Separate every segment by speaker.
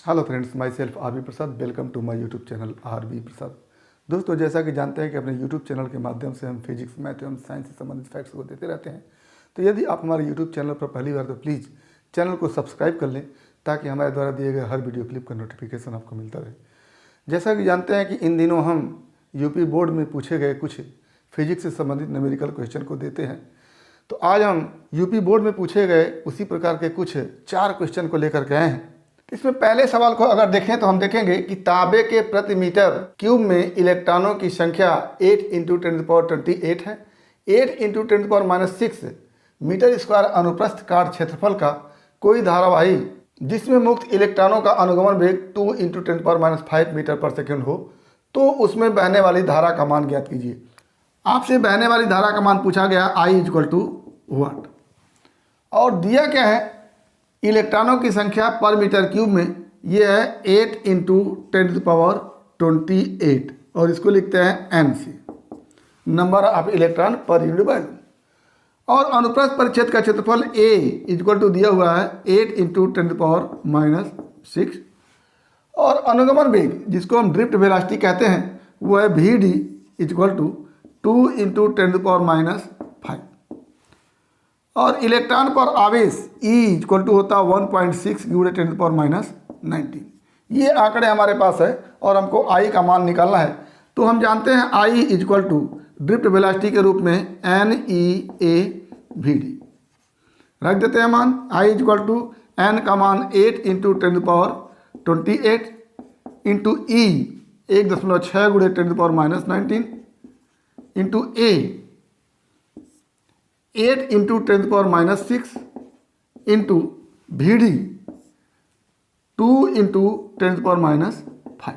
Speaker 1: Hello friends, myself R B Prasad. Welcome to my YouTube channel R B Prasad. दोस्तों, जैसा कि जानते हैं कि अपने यूट्यूब चैनल के माध्यम से हम फिजिक्स, मैथ एवं साइंस से संबंधित फैक्ट्स को देते रहते हैं। तो यदि आप हमारे यूट्यूब चैनल पर पहली बार तो प्लीज़ चैनल को सब्सक्राइब कर लें ताकि हमारे द्वारा दिए गए हर वीडियो क्लिप का नोटिफिकेशन आपको मिलता रहे। जैसा कि जानते हैं कि इन दिनों हम यूपी बोर्ड में पूछे गए कुछ फिजिक्स से संबंधित न्यूमेरिकल क्वेश्चन को देते हैं। तो आज हम यूपी बोर्ड में पूछे गए उसी प्रकार के कुछ 4 क्वेश्चन को लेकर के आए हैं। इसमें पहले सवाल को अगर देखें तो हम देखेंगे कि तांबे के प्रति मीटर क्यूब में इलेक्ट्रॉनों की संख्या 8 × 10⁻28 है। 8 × 10⁻6 मीटर स्क्वायर अनुप्रस्थ काट क्षेत्रफल का कोई धारावाही जिसमें मुक्त इलेक्ट्रॉनों का अनुगमन वेग 2 × 10⁻5 मीटर पर सेकंड हो तो उसमें बहने वाली धारा का मान ज्ञात कीजिए। आपसे बहने वाली धारा का मान पूछा गया I = व्हाट, और दिया क्या है, इलेक्ट्रॉनों की संख्या पर मीटर क्यूब में ये है 8 × 10⁻28 और इसको लिखते हैं NC, number of electron per unit volume. और अनुप्रस्थ परिच्छेद का क्षेत्रफल A = दिया हुआ है 8 × 10⁻6 और अनुगमन वेग जिसको हम ड्रिफ्ट वेलोसिटी कहते हैं वो है VD = 2 × 10⁻5 और इलेक्ट्रॉन पर आवेश E = होता 1.6 × 10⁻19। ये आंकड़े हमारे पास है और हमको I का मान निकालना है। तो हम जानते हैं I = ड्रिफ्ट वेलोसिटी के रूप में NEAVD रख देते हैं मान। I = N का मान 8 × 10⁻28 into E 1.6 × 10⁻19 into A 8 × 10⁻6 into VD 2 × 10⁻5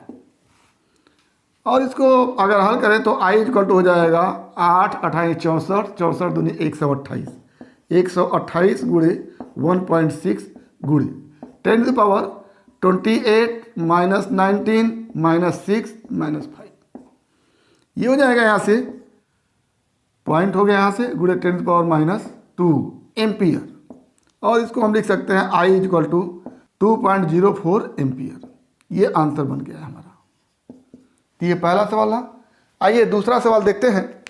Speaker 1: और इसको अगर हल करें तो I = हो जाएगा 8 × 28 64, 64 दूनी 128, 128 × 1.6 × 10⁻28 -19 -6 -5 ये हो जाएगा। यहाँ से पॉइंट हो गया, यहाँ से गुणे 10⁻2 एम्पियर और इसको हम लिख सकते हैं I = 2.04 एम्पियर। ये आंसर बन गया हमारा। तो ये पहला सवाल है। आइए दूसरा सवाल देखते हैं।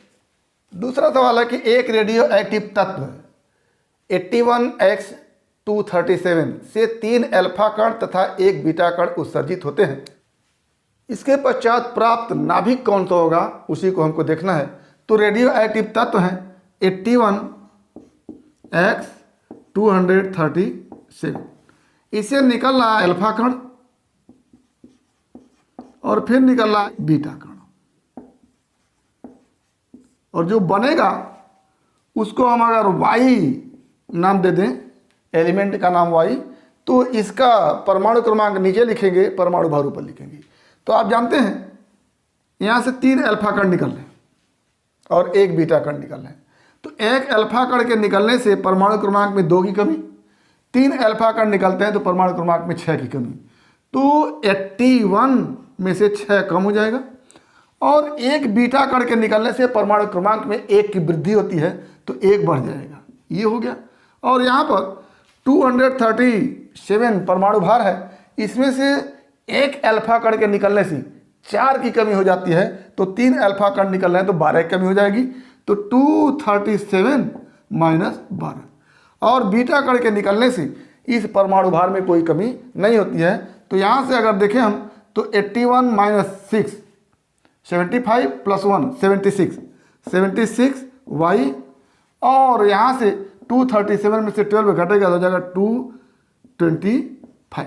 Speaker 1: दूसरा सवाल है कि एक रेडियो एक्टिव तत्व 81X237 से 3 अल्फा कण तथा 1 बीटा कण उत्सर्जित होते हैं। इसके पश्चात प्राप्त नाभिक कौन सा होगा उसी को हमको देखना है। तो रेडियो एक्टिव तत्व हैं 81X237, इसे निकल रहा है अल्फा कण और फिर निकल रहा है बीटा कण, और जो बनेगा उसको हम अगर Y नाम दे दें, एलिमेंट का नाम Y, तो इसका परमाणु क्रमांक नीचे लिखेंगे, परमाणु भार ऊपर लिखेंगे। तो आप जानते हैं यहाँ से 3 अल्फा कण निकल रहे हैं और 1 बीटा कण निकल रहे हैं। तो 1 अल्फा कण के निकलने से परमाणु क्रमांक में 2 की कमी, 3 अल्फा कण निकलते हैं तो परमाणु क्रमांक में 6 की कमी। तो 81 में से 6 कम हो जाएगा और 1 बीटा कण के निकलने से परमाणु क्रमांक में 1 की वृद्धि होती है तो 1 बढ़ जाएगा। ये हो गया। और यहाँ पर 237 परमाणु भार है, इसमें से 1 अल्फा कण के निकलने से 4 की कमी हो जाती है तो 3 अल्फा कण निकल रहे हैं तो 12 की कमी हो जाएगी। तो 237 - 12 और बीटा कण के निकलने से इस परमाणु भार में कोई कमी नहीं होती है। तो यहाँ से अगर देखें हम तो 81 - 6 75 + 1 76 76 Y और यहाँ से 237 में से 12 घटेगा तो हो जाएगा 225।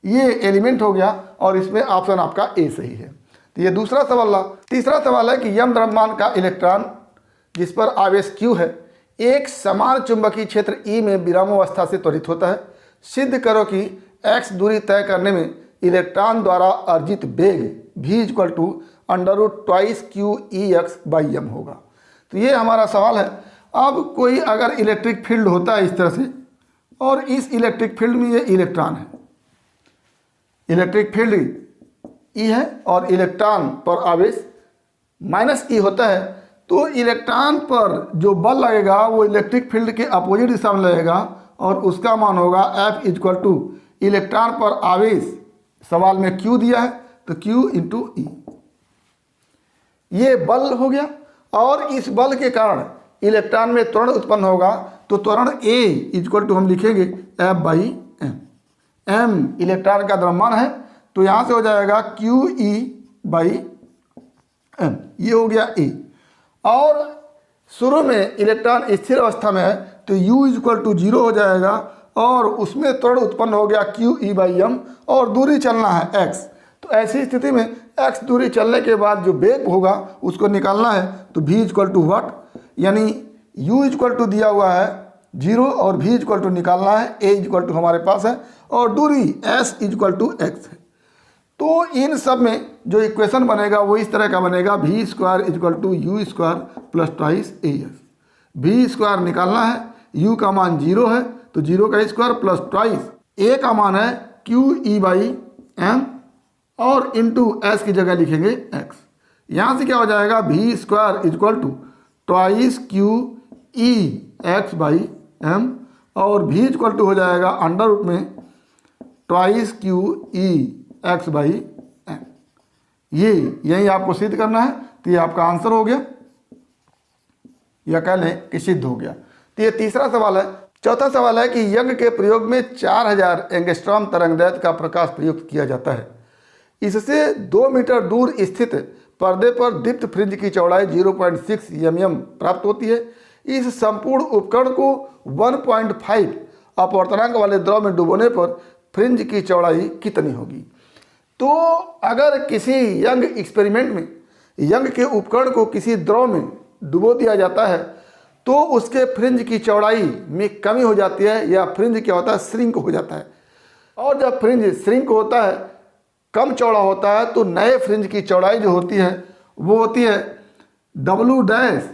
Speaker 1: ये एलिमेंट हो गया और इसमें ऑप्शन आपका A सही है। तो ये दूसरा सवाल। तीसरा सवाल है कि यम द्रव्यमान का इलेक्ट्रॉन जिस पर आवेश Q है एक समान चुंबकीय क्षेत्र E में विरामावस्था से त्वरित होता है। सिद्ध करो कि x दूरी तय करने में इलेक्ट्रॉन द्वारा अर्जित वेग V = √2qEx/m होगा। तो ये हमारा सवाल है। अब कोई अगर इलेक्ट्रिक फील्ड होता है इस तरह से और इस इलेक्ट्रिक फील्ड में ये इलेक्ट्रॉन है, इलेक्ट्रिक फील्ड E है और इलेक्ट्रॉन पर आवेश -E होता है, तो इलेक्ट्रॉन पर जो बल लगेगा वो इलेक्ट्रिक फील्ड के अपोजिट दिशा में लगेगा और उसका मान होगा F = इलेक्ट्रॉन पर आवेश सवाल में Q दिया है तो Q इंटू ई, ये बल हो गया। और इस बल के कारण इलेक्ट्रॉन में त्वरण उत्पन्न होगा, तो त्वरण A इक्वल टू हम लिखेंगे F बाई एम। M इलेक्ट्रॉन का द्रव्यमान है, तो यहाँ से हो जाएगा QE बाई एम, ये हो गया A। और शुरू में इलेक्ट्रॉन स्थिर अवस्था में है तो U इक्वल टू 0 हो जाएगा, और उसमें त्वरण उत्पन्न हो गया QE बाई एम, और दूरी चलना है x। तो ऐसी स्थिति में x दूरी चलने के बाद जो वेग होगा उसको निकालना है, तो v इक्वल टू व्हाट, यानी u इक्वल टू दिया हुआ है 0 और v इक्वल टू निकालना है, a इक्वल टू हमारे पास है, और दूरी s इक्वल टू x है। तो इन सब में जो इक्वेशन बनेगा वो इस तरह का बनेगा, v square equal to u square plus twice as। v square निकालना है, u का मान 0 है तो 0 का स्क्वायर प्लस ट्वाइस a का मान है QE बाई एम, और इंटू एस की जगह लिखेंगे x। यहाँ से क्या हो जाएगा, v square equal to twice QE x by M, और v इक्वल टू हो जाएगा अंडर रूट में twice QE x by M. ये यही आपको सिद्ध करना है, तो ये आपका आंसर हो गया, या कह लें कि सिद्ध हो गया। तो ये तीसरा सवाल है। चौथा सवाल है कि यंग के प्रयोग में 4000 एंगस्ट्रॉम तरंगदैर्घ्य का प्रकाश प्रयुक्त किया जाता है। इससे 2 मीटर दूर स्थित पर्दे पर दीप्त फ्रिंज की चौड़ाई 0.6 mm प्राप्त होती है। इस संपूर्ण उपकरण को 1.5 अपवर्तनांक वाले द्रव में डुबोने पर फ्रिंज की चौड़ाई कितनी होगी। तो अगर किसी यंग एक्सपेरिमेंट में यंग के उपकरण को किसी द्रव में डुबो दिया जाता है तो उसके फ्रिंज की चौड़ाई में कमी हो जाती है, या फ्रिंज क्या होता है, श्रिंक हो जाता है। और जब फ्रिंज श्रिंक होता है, कम चौड़ा होता है, तो नए फ्रिंज की चौड़ाई जो होती है वो होती है W डैश,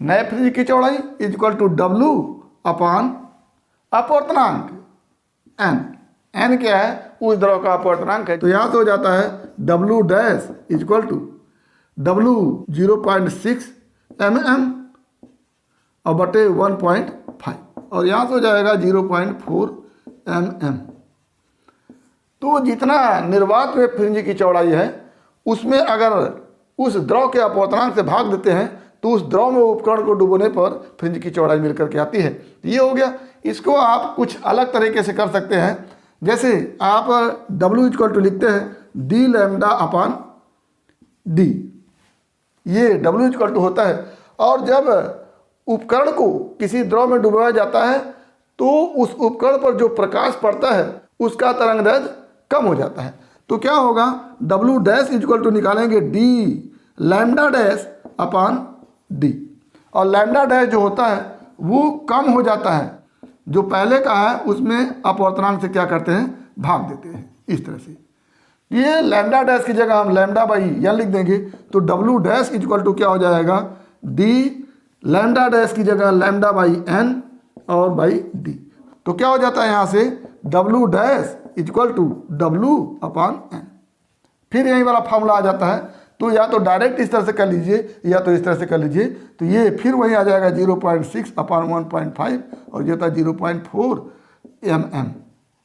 Speaker 1: नए फ्रिंज की चौड़ाई इक्वल टू W अपान अपवर्तनांक n। n क्या है, उस द्रव का अपवर्तनांक है, तो यहाँ से हो जाता है W dash equal to W 0.6 mm और बटे 1.5, और यहाँ से हो जाएगा 0.4 mm। तो जितना निर्वात में फ्रिंज की चौड़ाई है उसमें अगर उस द्रव के अपवर्तनांक से भाग देते हैं तो उस द्रव में उपकरण को डुबोने पर फ्रिंज की चौड़ाई मिलकर के आती है। ये हो गया। इसको आप कुछ अलग तरीके से कर सकते हैं, जैसे आप W इक्वल टू लिखते हैं d लैम्डा अपान d, ये W इक्वल टू होता है। और जब उपकरण को किसी द्रव में डुबाया जाता है तो उस उपकरण पर जो प्रकाश पड़ता है उसका तरंगदैर्घ्य कम हो जाता है। तो क्या होगा, W डैश इक्वल टू निकालेंगे d लैम्डा डैश अपान d, और लैम्डा डैश जो होता है वो कम हो जाता है, जो पहले का है उसमें अपवर्तनांक से क्या करते हैं, भाग देते हैं इस तरह से। ये लैम्डा डैश की जगह हम लैम्डा बाई n लिख देंगे, तो W डैश इक्वल टू क्या हो जाएगा, d लैम्डा डैश की जगह लैम्डा बाई n और बाई d। तो क्या हो जाता है यहाँ से W dash equal to W upon n। फिर यही वाला फॉर्मूला आ जाता है, तो या तो डायरेक्ट इस तरह से कर लीजिए या तो इस तरह से कर लीजिए, तो ये फिर वही आ जाएगा 0.6 अपान 1.5, और ये होता है 0.4 mm।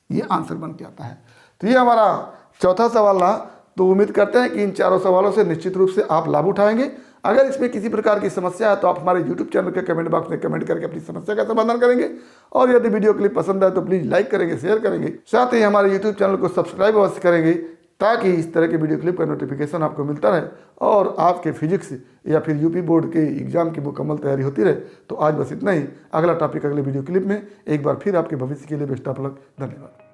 Speaker 1: ये आंसर बन के आता है। तो ये हमारा चौथा सवाल रहा। तो उम्मीद करते हैं कि इन चारों सवालों से निश्चित रूप से आप लाभ उठाएंगे। अगर इसमें किसी प्रकार की समस्या है तो आप हमारे YouTube चैनल के कमेंट बॉक्स में कमेंट करके अपनी समस्या का समाधान करेंगे, और यदि वीडियो क्लिप पसंद आए तो प्लीज़ लाइक करेंगे, शेयर करेंगे, साथ ही हमारे YouTube चैनल को सब्सक्राइब अवश्य करेंगे, ताकि इस तरह के वीडियो क्लिप का नोटिफिकेशन आपको मिलता रहे और आपके फिजिक्स या फिर यूपी बोर्ड के एग्जाम की मुकम्मल तैयारी होती रहे। तो आज बस इतना ही। अगला टॉपिक अगले वीडियो क्लिप में। एक बार फिर आपके भविष्य के लिए बेस्ट ऑफ लक। धन्यवाद।